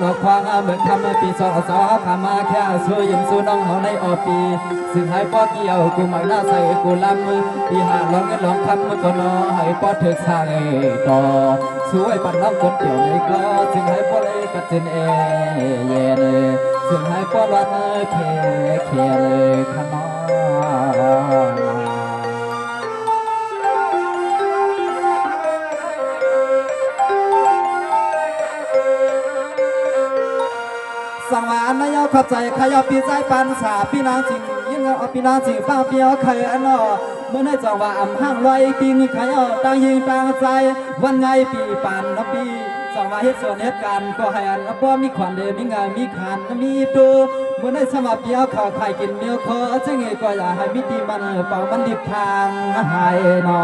หลอกควางเมื่อคำปีสองสอขามาแค่ช่วยยิ้มสู้น้องเขาในอปีซึ่งให้ป้อเกี่ยวกูหมักหน้าใส่กูลำปีหาลองเงินลองคำก็นอให้ป้อถึกสร้างต่อช่วยปั่นน้ำคนเดี่ยวในก็ซึ่งให้ป้อเลยกัดเจนเย็นซึ่งให้ป้อรัดเคเลยขนอสังวานนายขับใจขยอปีใจปันสาพี่นางจริงยิ่งเอาพี่นางจริงป้าเปียวเคยอันนอเมื่อในจังหวะอ่ำห้างลอยปีนี้ขยอตั้งยิงตั้งใจวันไงปีปันนปีจังหวะเหตุส่วนเหตุการณ์ก็ให้อันบ่มีขวัญเดมีงานมีขันมีดูเมื่อในสมับเปียวข่าวไข่กินเมียวคอจึงเอก็อยากให้มิติมันเป่ามันดิบทางให้นอ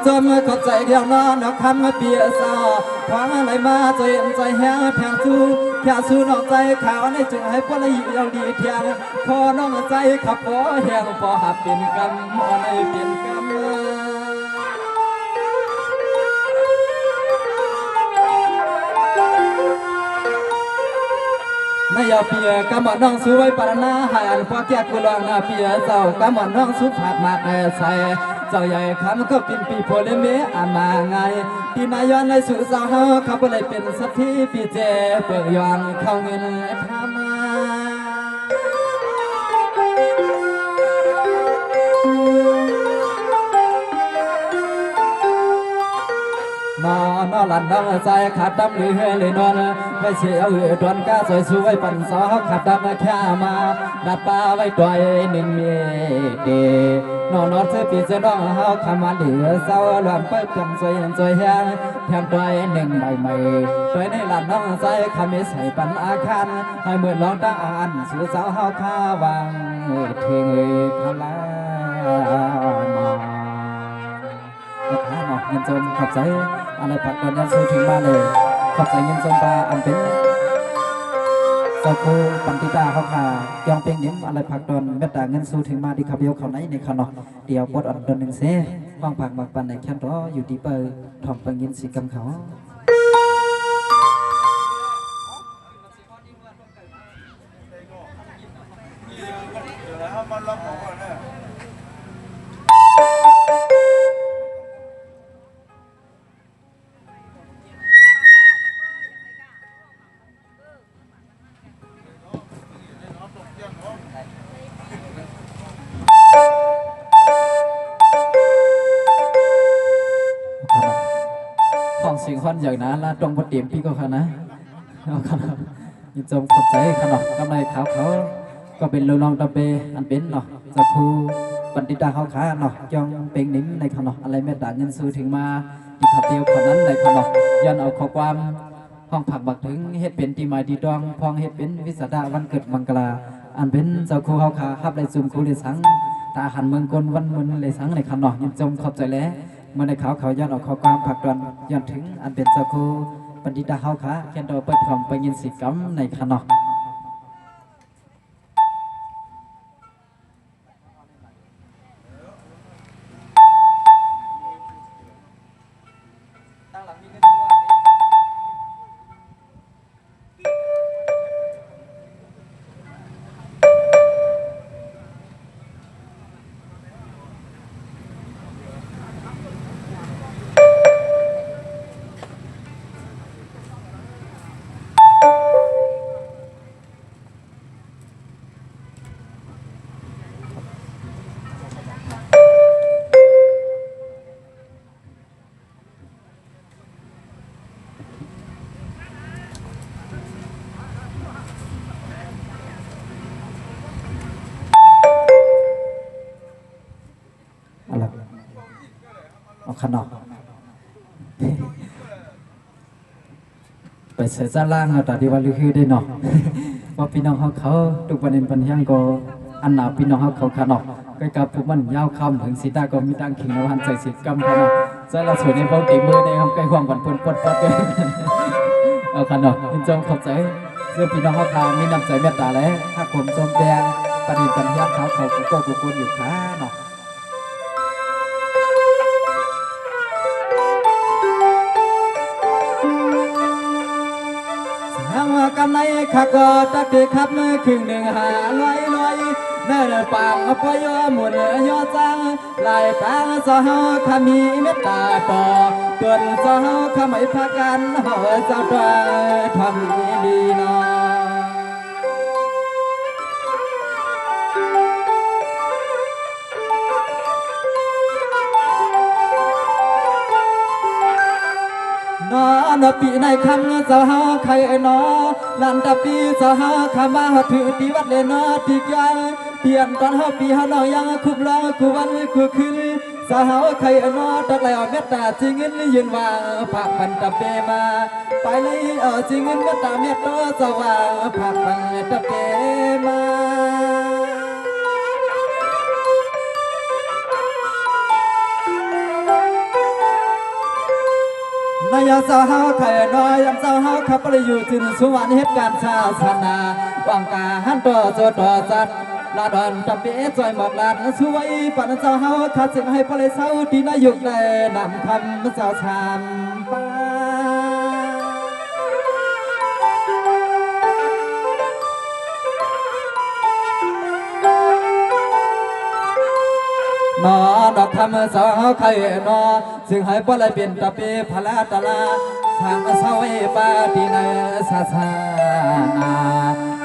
จนขอบใจเดียวนอนคำเปียสอคว้างอะไรมาใจใจแห้งแทงสู้แค่สู้นอกใจขาวในจึงให้พวกละเอียดดีเทียงขอน้องใจขับพอแห้งพอหับเป็นกรรมมอในเป็นกรรมนายเปียกำมันน้องสู้ไว้ปารณาให้อันพอแก่กุลองนาเปียเจ้ากำมันน้องสู้ผักมากแใส่เจ้าใหญ่คำก็เป็นปีโพเลเมอามาไงปีนายย้อนในสู่สาวเขาก็เลยเป็นสักทีปีเจเปิดย้อนเข้าเงินทำมานอนหลันน้องใจขัดดำหรือเลยนอนไม่เสียดวนก้าสวยสวยปั่นซอขัดดำแค่มาดับป้าไว้ต่อยหนึ่งเมเดนอนเสียปีเสียน้องเฮาขมันเดือเศร้าหลวนเปิดจำสวยแห้งแถมต่อยหนึ่งใบใหม่ต่อยในหลันน้องใจขมิใส่ปั่นอาคารให้เหมือนร้องตาอันสื่อสาวเฮาข้าวางเทงพลาข้าหนอกเงินจนขอบใจอะไรผักตอนยันสู้ถึงบ้านเลยขอบใจเงินจนปลาอันเป็นเจ้าคูปันติตาเขาค่ะยองเพียงยิ้มอะไรผักตอนเม็ดตาเงินสู้ถึงมาดีขับเดียวเขาไหนในขนมเดียวปวดอ่อนโดนหนึ่งเซ่ห้องผักหมักปันในแคมป์รออยู่ดีเปอร์ทองปังยินสีกำเขาสิ่งคนอย่างนั้นละตรงบนเตียมพี่ก็ขนาดเอาขนาดยินจมขอบใจขนาดกำไรขาวเขาก็เป็นลูกน้องตะเบอันเป็นเนาะจะครูบัณฑิตาเขาขาเนาะจองเป็นนิ่มในขนาดอะไรแม่ด่าเงินซื้อถึงมาที่ขับเดียวคนนั้นในขนาดยันเอาข้อความห้องผักบักถึงเฮ็ดเป็นตีไม้ตีดองพองเฮ็ดเป็นวิสดาวันเกิดมังกราอันเป็นเจ้าครูเขาขาขับได้ซุ่มครูเลยสังตาหันเมืองกลวันเมืองเลยสังในขนาดยินจมขอบใจแล้วเมื่อในเขาย้อนออกข้อความผักดอนย้อนถึงอันเป็นเจ้าครูปัณฑิตาเฮาขาแคนโดเปิดทองไปยินสิกรรมในขนมขนมไปเสียจ้าล่างเอาแต่ดีวันลือได้เนาะว่าพี่น้องเขาทุกประเด็นปัญหาก็อันหนาพี่น้องเขาขนมก็กับผู้มันยาวคำถึงสีตาก็มีตั้งขิงในวันใจสิกรรมขนม จะละสวยในพวกตีมือในห้องใกล้ห้องก่อนปนปดปดเลยเอาคันเนาะยินจงขอบใจเรื่องพี่น้องเขาทางมีน้ำใจเมตตาแล้วถ้าผมจมแดงปฏิบัติยักษ์เขากุโก้กุโกนอยู่ขาเนาะหางว่ากำไรข้าก็ตักเด็กครับมือครึ่งหนึ่งหาลอยเนื้อปางปอยหมุนยอจังลายปางสาวขามีเมตตาต่อตัวสาวขาไม่พักกันเฮาเจ้าตัวทำดีนอนปีในคำสาวใครนอลันตปีสาวขามาถือตีวัดเลนอที่แกเปลี่ยนตอน5 ปีนอยังคุบล้อคุวันคุขึ้นสาวใครนอตักไหลเมตตาจริงเงินยืนวางผักพันตะเปมาไปเลยจริงเงินเมตตาเมตตาสว่างผักพันตะเปมานายสาวไข่น้อยยังสาวขับไปอยู่ถึงสุวรรณเหตุการณ์ชาสนาวังกาหันตัวโจทย์จัดลาดอนตะเปจอยหมอกลาดสวยปันสาวขัดสิ่งให้พลายสาวที่นายกได้นำคำสาวชามป้านอดอกคำสาวไข่นอซึ่งให้บ่เลยเป็นตะเปพลาตลาทางสาวปาที่ในศาสนา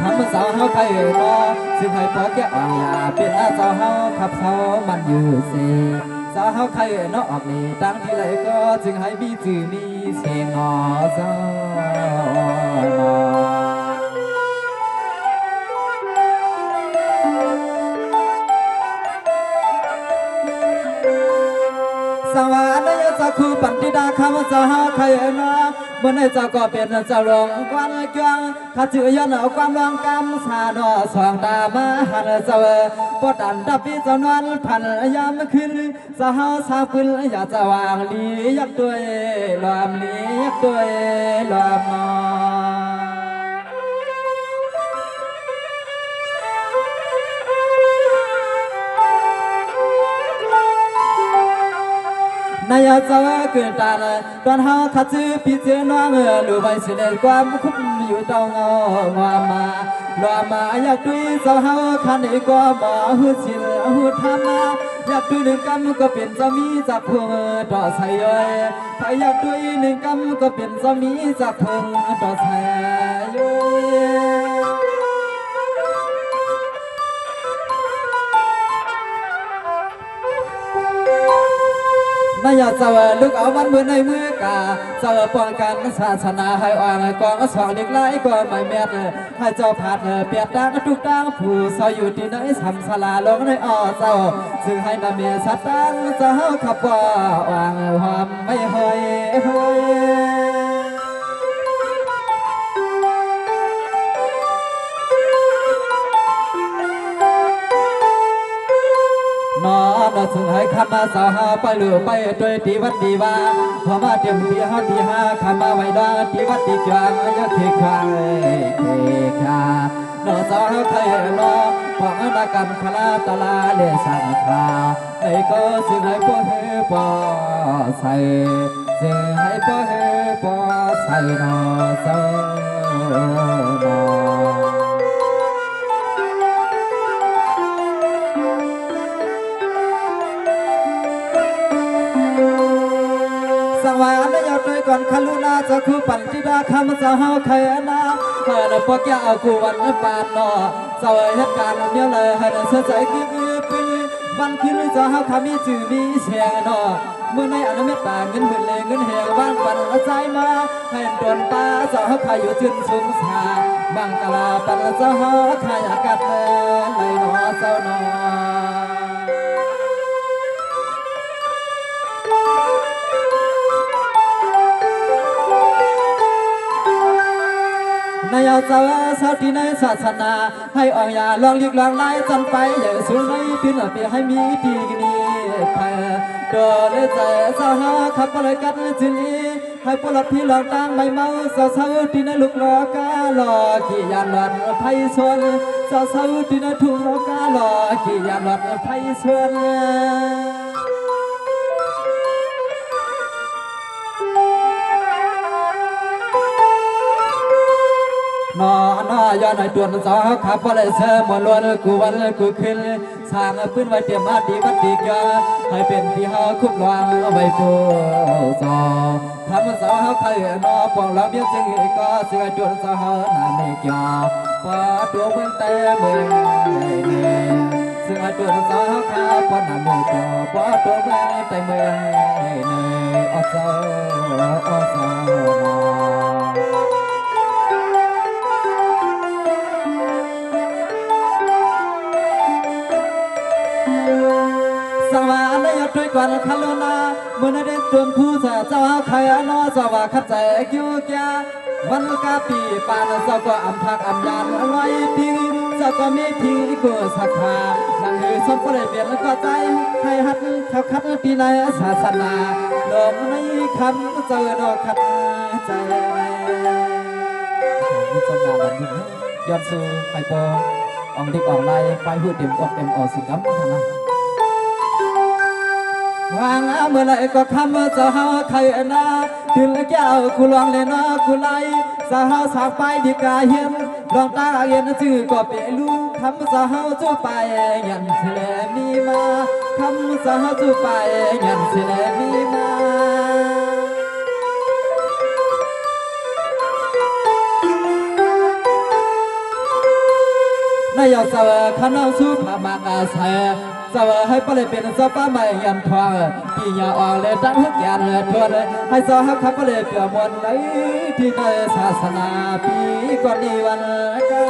คำสาวไข่นอซึ่งให้พอแก่อ่อนยาเป็นสาวขับสาวมันอยู่เสสาวไข่นอออกนี่ตั้งที่ไรก็จึงให้มีจื่อมีเสียงนอสาวนอสวรรค์จะคู่ปันติดาคำสาวใครนะเมื่อในเจ้าก็เป็นเจ้าหลวงกวนเกียงข้าจื่อยันเอาความรองกำสาดอสองตามาหันเจ้าปวดอันดับปีเจ้านวลพันยามขึ้นสาวสาวขึ้นอยากจะวางลียักด้วยลอมลียักด้วยลอมนอนายจะเกิดตาลตอนหาขัดซื้อปีเจน้องลูกใบเสด็จความคุ้มอยู่เต้าเงางามาลอมาอยากดุยสาวขันอีกก็บ่หูศิลหูธรรมะอยากดุยหนึ่งกำก็เป็นสามีจากพงต่อใส่ย่อยถ้าอยากดุยหนึ่งกำก็เป็นสามีจากพงต่อใส่ย่อยนายเจ้าลูกเอามันมือในมือกาเจ้าป้องกันศาสนาให้อ่อนกองสองเด็กไล่ก็ไม่แม่นให้เจ้าผัดเปียกดังทุกดังผู้เศร้าอยู่ที่ไหนทำสลาลงในอ้อเจ้าซึ่งให้นำเมียสัตตังเจ้าขับว่าวางหอมไม่เฮยเฮยนอนซึ่งให้คำมาสาวไปหรือไปด้วยที่วัดดีว่าพอมาเตรียมที่ห้าที่ห้าคำมาไว้ดาที่วัดดีกลางยะเคคาเนอสาวไทยนอพอนักกรรมคลาตลาเลสังคาในก็ซึ่งให้พ่อเฮปอใส่ซึ่งให้พ่อเฮปอใส่นอสาวนอสวรรค์ยอดด้วยก่อนคารุณาจะคู่ปันติดาคำสาวใครนาเมื่อพวกแกเอาคู่วันปานนอเจ้าเหตุการณ์เนี้ยเลยให้เสียใจคือเป็นวันคืนจะหาคำมีจื่อมีเสียงนอเมื่อในอนุเมตตาเงินหมื่นเลยเงินแหงบ้านปันใจมาให้โดนตาจะหาใครอยู่จึงสูงสาบังกลาปันจะหาใครอากาศเลยนอเจ้านอนายเจ้าสาวที่ในศาสนาให้อ่อนยาลองเรียกลองไล่จันไปอย่าสูงในขึ้นเปียให้มีดีนี้ ใครโดนใจสาวขับไปเลยกันจิลีให้ปลดพี่หลอกตังไม่เมาสาวสาวที่ในลูกหลอกกาหลอกขี่ยานหลอดไพ่ชวนสาวสาวที่ในทุ่งหลอกกาหลอกขี่ยานหลอดไพ่ชวนนอนย้อนในตัวสาวขับไปเลยเสมอล้วนกูวันกูขึ้นสร้างพื้นไว้เตรียมมาดีวัดดีกาให้เป็นที่เฮาคุ้มวางไว้ปูซอทำสาวเขาเคยนอปองเราเบี้ยจึงก็เสือตัวสาวหน้าไม่เกี่ยวพอตัวเมืองแต่เมืองเนี่ยซึ่งตัวสาวเขาพอหน้าไม่เกี่ยวพอตัวเมืองแต่เมืองเนี่ยอซอซอสวรรค์ได้ยอดด้วยก่อนคารุณาเมื่อได้จนคู่เจ้าใครนอสว่าขับใจกิ้วแก่วันกาปีปานเจ้าก็อำพักอำยานลอยพิงเจ้าก็มีพิงกูสักขาดังหือสมก็ได้เปลี่ยนแล้วก็ใจให้หัดเขาคัดปีในศาสนาลงในคำเจอดอกขัดใจมีจงงานแบบนี้ย้อนสู่ไปปอองเด็กออกไล่ไปพูดเต็มอกเต็มออสิกับท่านนะวางเมื่อไรก็คำจะหาใครนาถึงแก้วกูลองเลยนะกูไล่จะหาสากไปดีกาเห็นลองตาเห็นชื่อก็เป็นลูกคำจะหาจู่ไปยันเสลมีมาคำจะหาจู่ไปยันเสลมีมานายสาวขนมสู้ผ้ามากอาเสสาวให้ปเลยเป็นสาวป้าไม่ยันทองพี่ยาอ่อนเลยตั้งหุกยันทวนให้สาวขับปเลยเปลี่ยนมวลไหลที่ในศาสนาปีก่อนนี้วันกา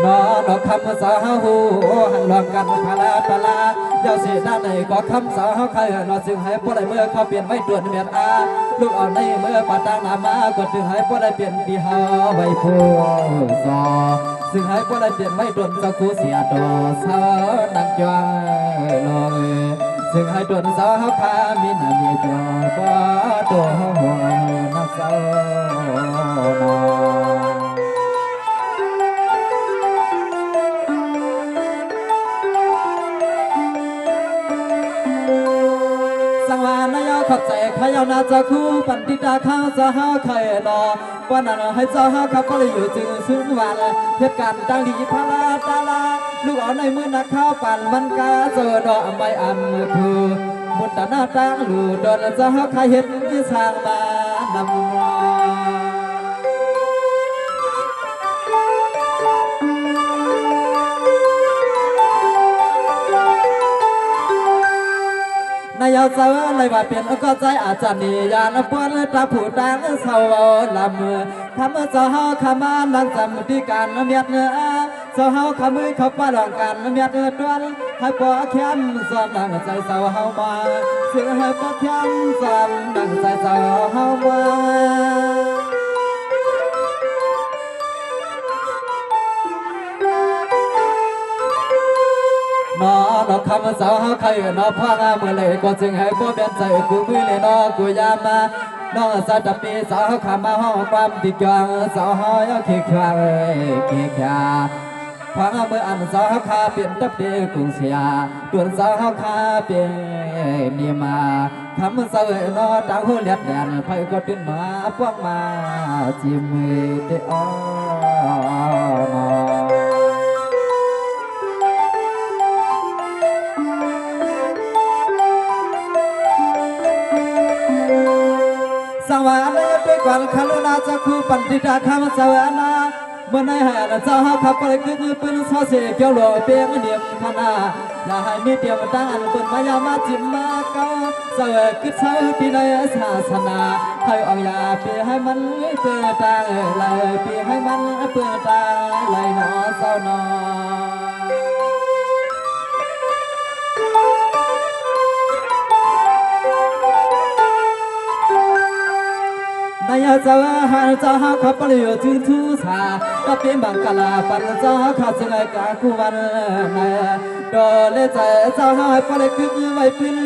นอนคำสาวหูหันหลอกกันพลาตลาเจ้าเสียด้านในก็คำสาวใครนอซึ่งให้พวกใดเมื่อเขาเปลี่ยนไม่ด่วนเมียนอาลูกเอาในเมื่อปาตังนามาก็ถึงให้พวกใดเปลี่ยนดีเฮาไว้ผู้ซอซึ่งให้พวกใดเปลี่ยนไม่ด่วนจะคู่เสียดอสาวดังจวงลอยซึ่งให้ด่วนสาวคามีหน้ามีจวงก็ตัวหัวนักสาวนอสังวานายขับใจขยาวนาจะคู่ปันติดาข้าวจะหาใครรอวันนั้นให้เจ้าหาขับก็เลยอยู่จึงซึ้งวันเหตุการณ์ดังดีพลาตาลาลูกอ่อนในมือนักข้าวปั่นมันกาเจอดอกไม่อำคือมุดตาหน้าตั้งลูดอนจะหาใครเห็นที่สร้างมานำนายสาวเลยว่าเป็นก็ใจอาจารย์นิยานปวนตาผู้ดังเศร้าลำคำเจ้าเฮาขมานังจำที่การเมียดเนื้อเจ้าเฮาขมือเขาป้าลองกันเมียดเนื้อดวนให้ปอแคมซ้อมดังใจเศร้าเฮามาเสียงให้ปอแคมซ้อมดังใจเศร้าเฮามา นอนคำสาวใครนอพ่องาเมื่อเลยก็จึงให้พ่อเป็นใจกูมือเลยนอกูยามมาน้องสัตว์ปีสาวขามาห้องความติดจังสาวหอยขี้ขวางขี้ขาพังเมื่ออันสาวขาเปลี่ยนตับเดียกุ้งเสียตัวสาวขาเปลี่ยนนี่มาคำสาวนอตั้งหัวเลียดแดนไฟก็ตื่นมาป้องมาจิ้มมือเดอสวรรค์ด้วยกวนคารุณาจะคู่ปันติดาคำสวรรค์เมื่อในแห่เจ้าขับไปคือปืนซอเสียเกี่ยวหล่อเปียงเดียมขนาอย่าให้มีเดียมตั้งอันปืนมายามาจิ้มมาเก้าสวรรค์คือเช้าปีในศาสนาให้ออกยาปีให้มันเปื่อตาเลยปีให้มันเปื่อตาเลยนอเศร้านอน ายาจ้าหาจ้าขับปลิวถึงทุสาตะเปียบังกะลาปันจ้าข้าจึงไอกาคูวันนายดอเลใจจ้าปลิกึกไว้พื้น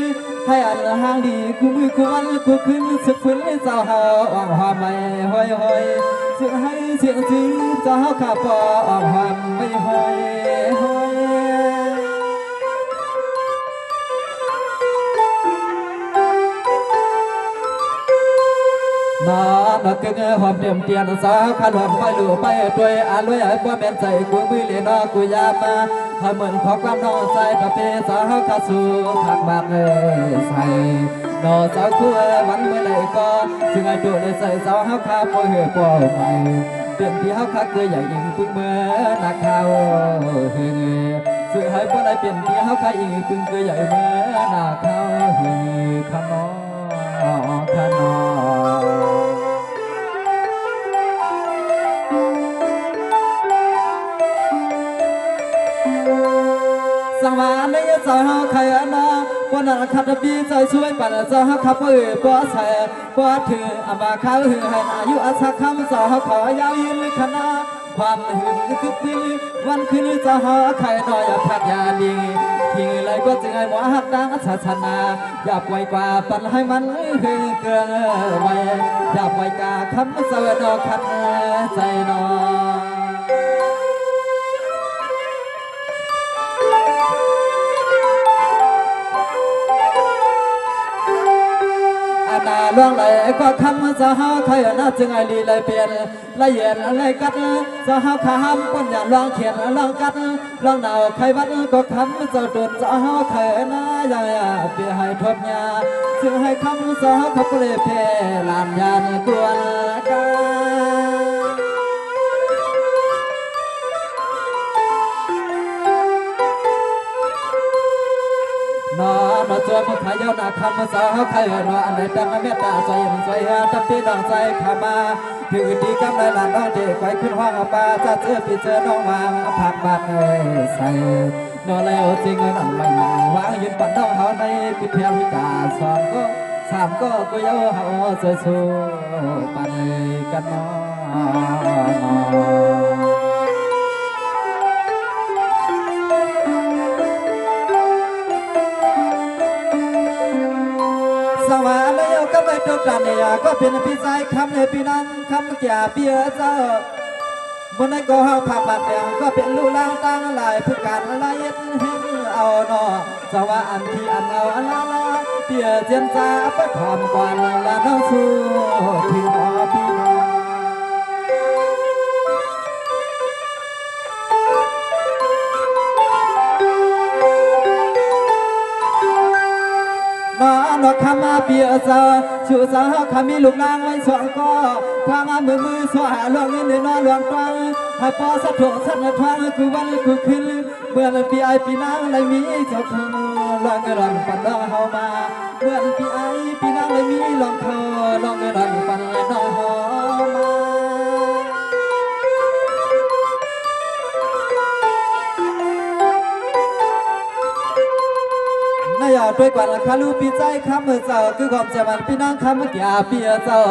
ให้อันห่างดีคู่มือคู่วันคู่คืนสึกฟื้นเจ้าหาอ่างหาไม่ห้อยห้อยเสียงให้เสียงถึงเจ้าข้าปออ่างหาไม่ห้อยห้อยนอนกึ่งหอมเตียมเตียนสาวขันหอมไปหลู่ไปด้วยอาลุยไอ้ป้าแม่นใจกูมือเลี้ยนกูยามาให้เหมือนขอความนอนใส่ตะเปสาวขาสู่ผักบากใส่นอสาวคู่วันเมื่อไรก็ถึงไอ้ดูเลยใส่สาวขาปล่อยปล่อยใหม่เปลี่ยนที่เขาคักเกยใหญ่ยิงพึ่งเมื่อนักข่าวเฮงซึ่งให้ป้าได้เปลี่ยนที่เขาคักยิงพึ่งเกยใหญ่เมื่อนักข่าวเฮงขนอขนอสังวานในใจเขาใครนะวันนั้นขัดบีใจช่วยปั่นใจเขาขับป้อใส่ป้อถืออามาเขาหือให้อายุอาศักคำใจเขาขอยาวยืนคณะความหึงคึกปีวันคืนใจเขาใครน้อยพักยาลิงทิ้งเลยก็จึงไอ้หมอหักดังศาสนาอย่าปล่อยกว่าปั่นให้มันเกินไว้อย่าปล่อยกาคำเสวนอคันใจนอนาล่วงไหลก็คำสาวไทยน่าจึงไอลีเลยเปลี่ยนละเอียดอะไรกัดสาวขามปนอย่างลองเขียนลองกัดลองหนาวใครวัดก็คำเจ้าดุดสาวไทยน่าอย่างเปียให้ทบยาจึงให้คำสาวเขาเปลี่ยนเพลานยานกวนกันนอนจวนขายนาคำสาวใครนออันไหนดังเมตตาใจใจตับปีน้องใจขามาถือดีกำไรหลานน้องเด็กไปขึ้นห้องป่าจะเจอพี่เจอน้องวางผักบาดใส่นอนแล้วจริงเงินอันไม่มาวางยืนปั่นน้องเขาในพิธีวิจารสอนก็สามก็กูเย้าเขาสวยสู้ปั่นกันน้องสวรรค์แล้วก็ไม่ตกกันเนี่ยก็เป็นพี่ชายคำเลยพี่นั่งคำแก่เบี้ยเจ้าบนนั้นก็ห้องผักบาดแดงก็เป็นลูกล่างตั้งหลายผู้การละเอียดเห็นเอาหนอสวรรค์อันที่อันเอาอันละเบี้ยเจียนจ้าไปทำก่อนละน้องสู้ที่หมอพี่น้องนอกคำมาเปียซาชูสาวขามีลูกนางไว้สองก็ทางมือสวาลวงเงินนอนลวงตังให้ปอสะทงสันทางคือวันคือคืนเมื่อปีไอปีนางเลยมีเจ้าของลองเงินปันน้องเฮามาเมื่อปีไอปีนางเลยมีลองเขาลองเงินปันน้องเฮามาอย่าด้วยกว่าคาลูปีใจคำเมื่อเจ้าคือความใจมันพี่น้องคำเมื่อกี้เปียเจ้า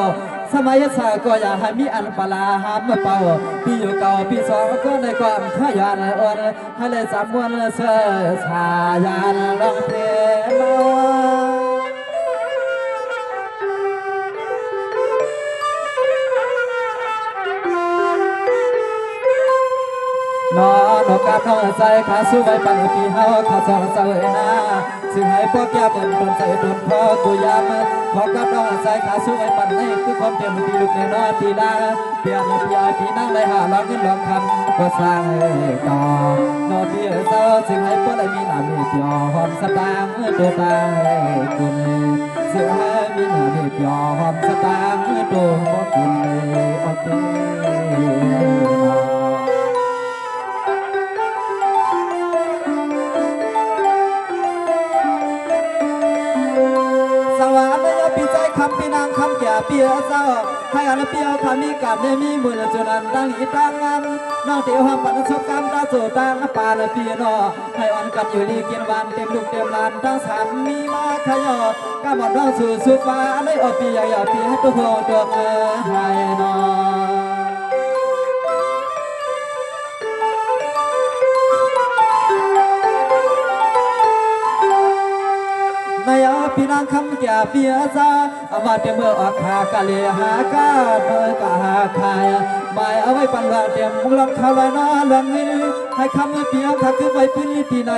สมัยสาก็อยากให้มีอันปลาหามเป่าพี่อยู่เก่าพี่สองก็ในความขยันอ่อนให้เลยสามมวนเสื้อชายานลองเทมนอนกับน้องใจขาสู้ไว้ปันปีเฮาขาสองเสวยนาซึ่งให้พวกแก่เป็นโดนใจโดนคอกูยามขอกับน้องใจขาสู้ไว้ปันให้คือความเต็มปีลูกในนอนปีลาเปียนปีอาปีนั่งเลยหาลองเงินลองคำก็สร้างต่อนอนเบี้ยเศร้าซึ่งให้พวกได้มีหน้ามีเปียหอมสตางตัวตาคุณซึ่งให้มีหน้ามีเปียหอมสตางตัวพ่อคุณโอเคคำพี่นางคำแก่ เปียเจ้าให้อันเปียวขามีกับเนี่ยมีมือจุนันตั้งอีตั้งงานน้องเตียวห้ามปันสุกรรมตาโจตั้งปาละเปียนอให้อันกันอยู่ดีกินวันเต็มลูกเต็มลานตั้งสามมีมาขยอก้าหมอนน้องสู่สุฟ้าเลยออกปีอย่าปีให้ตัวโหดอกให้นอนายพี่นางคำแก่เปียซาอามาเตมื่อออกหากะเลหากาเมื่อกะหาคายหมายเอาไว้ปันว่าเตรียมมุงลองข้าวลอยน้อลองวินให้คำเปียขักคือไว้พื้นที่ใน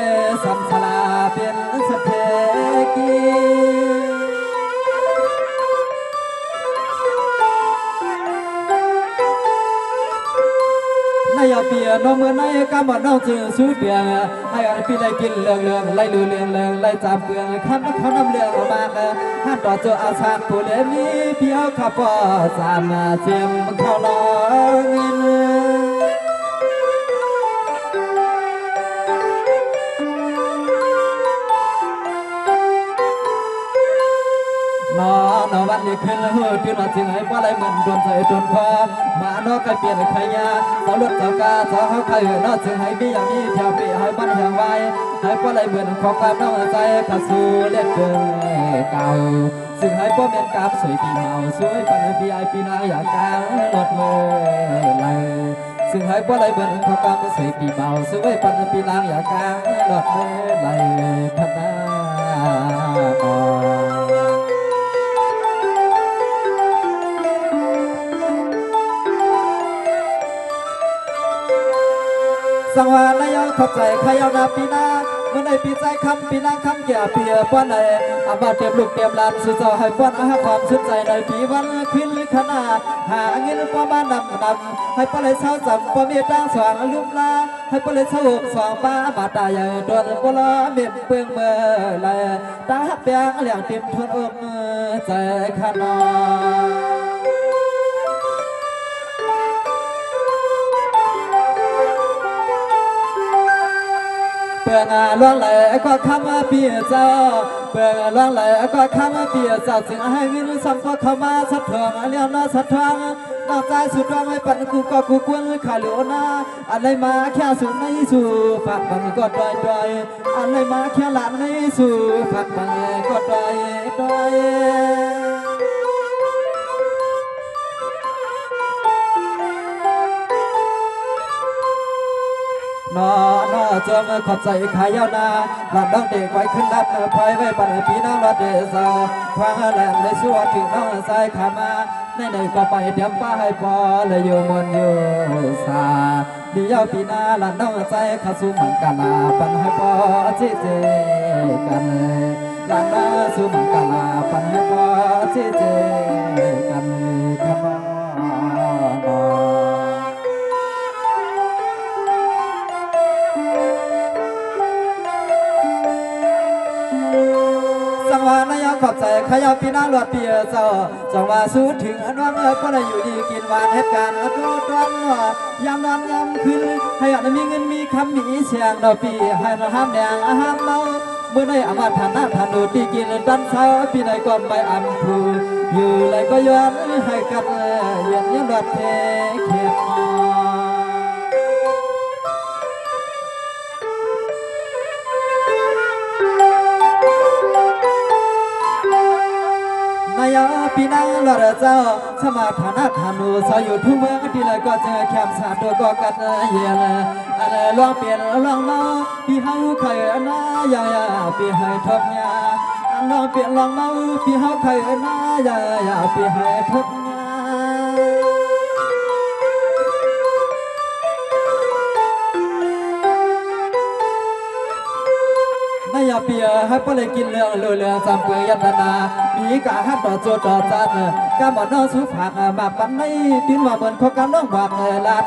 สัมสลาเป็นสเทกีนายเปียน้องเมื่อนายกำบัดน้องจึงสู้เปียให้อันพี่ได้กินเรื่องไล่ลือเรื่องไล่จามเปลืองข้ามเขานำเรื่องออกมาห้ามต่อเจออาสาผู้เลี้ยมีเพียวขับป่อสามเสียมเขาลองเงินนอวันนี้ขึ้นหัวตื่นมาถึงให้ว่าอะไรเหมือนโดนใจโดนคอมานอกก็เปลี่ยนขยะสาวรถสาวกาสาวเขาใครนอกถึงให้มีอย่างนี้แถวปีให้บ้านแห่งไว้ให้ว่าอะไรเหมือนของความน้องใจขาสู่เล็ดเกินเก่าซึ่งให้พ่อเมียนกับสวยปีเมาสวยปันปีไอปีนาอยากกางรถเลยเลยซึ่งให้ว่าอะไรเหมือนของความสวยปีเมาสวยปันปีนางอยากกางรถเลยเลยขนาสังวานายขอบใจขยาวนาปีนาเมื่อในปีใจคำปีนางคำแก่เปียป้อนในอาบาเต็มลูกเต็มลานสุดเจ้าให้ป้อนอาหารความสุดใจในปีวันขึ้นขนาหาเงินป้อนบ้านนำให้ป้อนเลยเช้าจำป้อนเมียตั้งสว่างลุมลาให้ป้อนเลยเช้าหกสว่างป้าบาดตายโดนป้อนละเมียเปลืองเมื่อไรตาเปียงเหลี่ยงเต็มทวนอกใจขนาเปลืองล่วงไหลก็คำเปียเจ้าเปลืองล่วงไหลก็คำเปียเจ้าจึงให้เงินสัมก็เข้ามาสัทธวงเลี้ยงน่าสัทธวงนอกใจสุดวางไม่ปันกูก็กูควรขาเหลียวนาอะไรมาแค่สุดในสู่ฝากบังก็ดอยอะไรมาแค่หลานในสู่ฝากบังก็ดอยนอจงขอบใจขายาวนาหลับดังเด็กไว้ขึ้นดับพายไว้ปันปีน้องรถเดซาควางแหลมได้ชั่วถึงน้องสายขามาในก็ไปเตรียมป้าให้พอเลยอยู่มนอยู่สาดียาวปีนาหลับน้องใจขาสู้เหมือนกันลาปันให้พอเจ๊กันหลับน้องสู้เหมือนกันลาปันให้พอเจ๊กันขมสังวานายขอบใจขยาวปีนางหลอดเปียเจ้าจังว่าสู้ถึงอันว่างก็ได้อยู่ดีกินหวานเหตุการณ์ตัวต้นยามนอนยามคืนให้อันมีเงินมีคำมีเสียงดอกปีให้มาห้ามแดงห้ามเมาเมื่อในอามาฐานะฐานดูดีกินดันเช้าปีในก่อนใบอันพูอยู่ไรก็ย้อนให้กันเย็นยันดัดเทเข็มนายปีนางหลอดเจ้าสมาฐานะฐานูสาวอยู่ทุ่งเมืองที่ไรก็เจอแคมสาตัวก็กัดเย็นอันลองเปลี่ยนลองเมาพี่เฮาเคยน่ายาพี่ให้ทบยาอันลองเปลี่ยนลองเมาพี่เฮาเคยน่ายาพี่ให้ทบยา นายเปียให้พอเลยกินเรื่องเรื่องจำเปื่อยยันนามีกะฮัดต่อโจต่อจันกะหมอนน้องสุผักมาปันในดินว่าเหมือนเขากำน้องบากลาน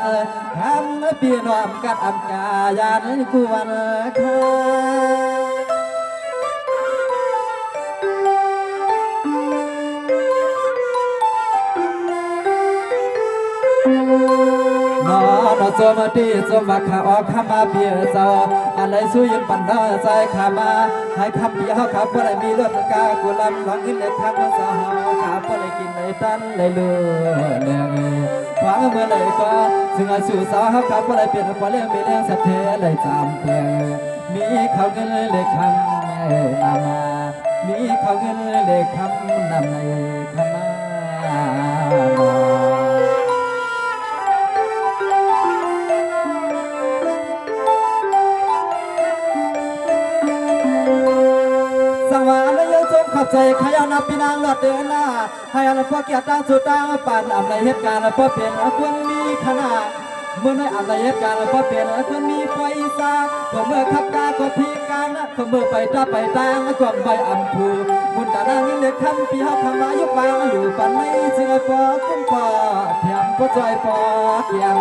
ทำเปียน้อมกันอำกายานกูวันข้านอสมดีสมบักขาออกขามาเบียเจ้าอะไรสู้ยินปันดาใจขามาให้คำเบียเขาขับว่าได้มีรถกากุลำหลังขึ้นเล็กทางสาวขาไป พอเลยกินเลยตันเลยเลือเลือขวางเมื่อเลยก็ซึ่งอาสู่สาวเขาขับพอเลยเปลี่ยนพอเลี้ยงมีเลี้ยงสัตว์เทเลยจำเพื่อมีเขาเงินเลยคำนามามีเขาเงินเลยคำนำในคณะสังวาและยังจมขับใจขยันนับปีนางหลอดเดินหน้าให้อันพ่อเกียรติตั้งสุดตั้งปั่นอำในเหตุการณ์พ่อเปลี่ยนควรมีขนาดเมื่อในอำในเหตุการณ์พ่อเปลี่ยนควรมีไฟซาก็เมื่อขับตาก็พีกลางนะก็เมื่อไปตาไปตางก็ใบอัมพูบุญตานางิเล็กคำปีเขาคำมายุบวางอยู่ปันในจึงไอ้ปอคุ้มปอเทียมก็จอยปอเกียง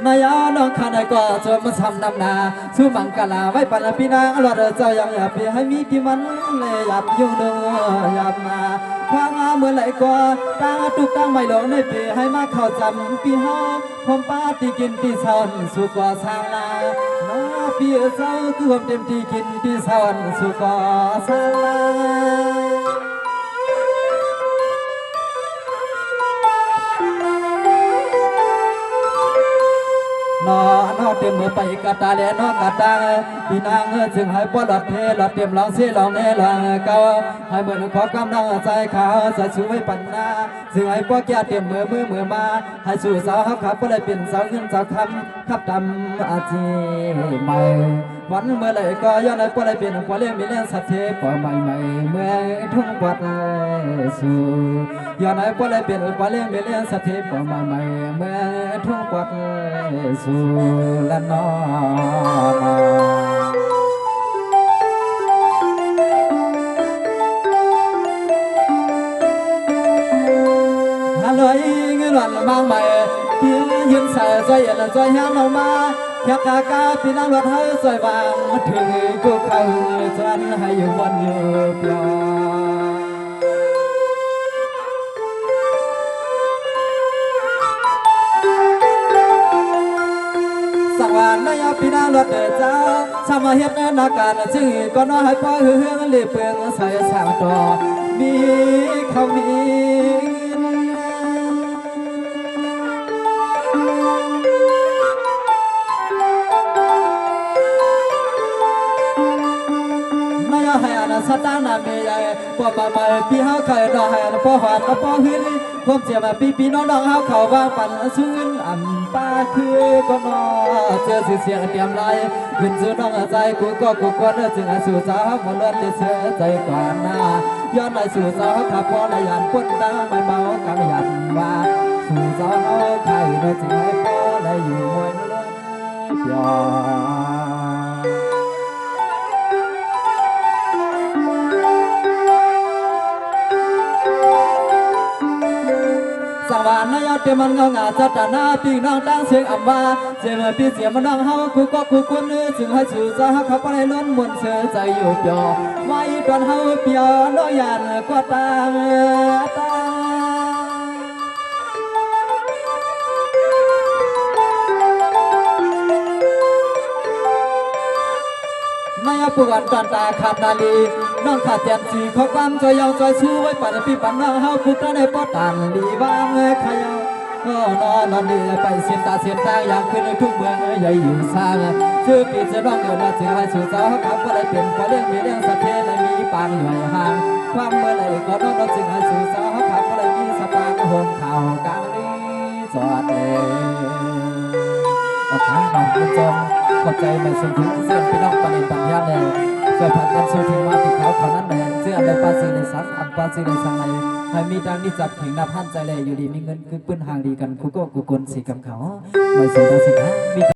นายน้องขาดก็จนมาทำนำนาสู้มังกลาไว้ปันปีนางหลอดเจ้ายังอย่าไปให้มีที่มันเลยหยับยุ่งเนื้อหยับมาควางเมื่อไหร่ก็ตั้งตุกตั้งไม่หลงในปีให้มาเข้าจำปีห้องผมป้าที่กินที่ซอนสุกว่าสางลาน้าปีเจ้าคือผมเต็มที่กินที่ซอนสุกว่าสางลานอนเต็มเมื่อไปกะตาเลียนกะตาพี่นางจึงให้ปวดหลอดเทหลอดเต็มลองเสียลองเนลองเก่าให้เหมือนขอกำลังใจเขาจะช่วยปัญนาจึงให้ปวดแก่เต็มมือมาให้สู่สาวขับก็เลยเป็นสาวเงินสาวคำขับดำอาจีใหม่วันเมื่อไรก็ย้อนให้ปวดเลยเป็นปวดเลี้ยงมีเลี้ยงสัตว์เทปล่อยใหม่เมื่อทุ่งปวดสู่ย้อนให้ปวดเลยเป็นปวดเลี้ยงมีเลี้ยงสัตว์เทปล่อยใหม่เมื่อทุ่งปวดสู่ละนอฮัลโหลเงินหวันบางใหม่พี่ยืนใส่ใจเย็นใจห้างเรามาแค่กากาพี่นั่งรถเฮ้ยสวยบางถึงกูเข้าฉันให้อยู่วันอยู่ปลอสังวานนายพี่นางรถเจ้าสมาเฮ็ดนาการจึงก็น้อยพอเฮืองเลี้ยเปลืองใส่สางต่อมีเขามีให้อันสตางนาเมียพวกมาใหม่พี่เฮาเคยรอให้อันพ่อหอดกับพ่อหื้อพวกเจียมาพี่น้องเฮาเขาว่าปั่นซื้นอ่ำป้าคือก็นอเจอเสียงเตรียมไรขึ้นสู่น้องใจกูก็จึงสู่สาวมันล้วนได้เสียใจกว่าหน้าย้อนไปสู่สาวขับพอในยันปุ่นดังไม่เมากำยันว่าสู่สาวเฮาใครเราจึงให้พ่อได้อยู่มวยล้วนเปียสวรรค์นายเตมันเงางาจัตนาปีน้องตั้งเสียงอัมว่าเสียงพี่เสียมันน้องเฮากูก็กูคนนึกจึงให้สู่สาวขับไปล้นมนเสือใจอยู่เปียไว้ตอนเฮาเปียน้อยยันก็ตานายปวนตันตาขาดนาลีน้องขาดแจมสีข้อความจอยยาวจอยสู้ไว้ปั่นพี่ปั่นน้องเฮาคุกในปอตันดีบ้างขยาวก็นอนดีไปเสียนตาอย่างขึ้นทุกเมืองใหญ่อยู่สร้างชื่อปีเสน้องเอ๋ยน่าจึงให้สู่สาวขับก็ได้เป็นพอเลี้ยงมีเลี้ยงสัตว์เทและมีปางหน่วยห่างความเมื่อไรก็น้องจึงให้สู่สาวขับก็ได้มีสปางหงข่าวกลางนี้จอดก็ทางน้องจงขอบใจไม่สูงถึงเส้นพี่น้องปนิปัญญาเลยช่วยผัดกันสู้ถึงว่าที่เขานั้นแดงเสื้อในปาซีในสังอันปาซีในสังในให้มีดังนี้จับถึงนับพันใจเลยอยู่ดีมีเงินคือปืนห่างดีกันกูก็กูกลสีกำเขาไม่สูงดังสิฮะ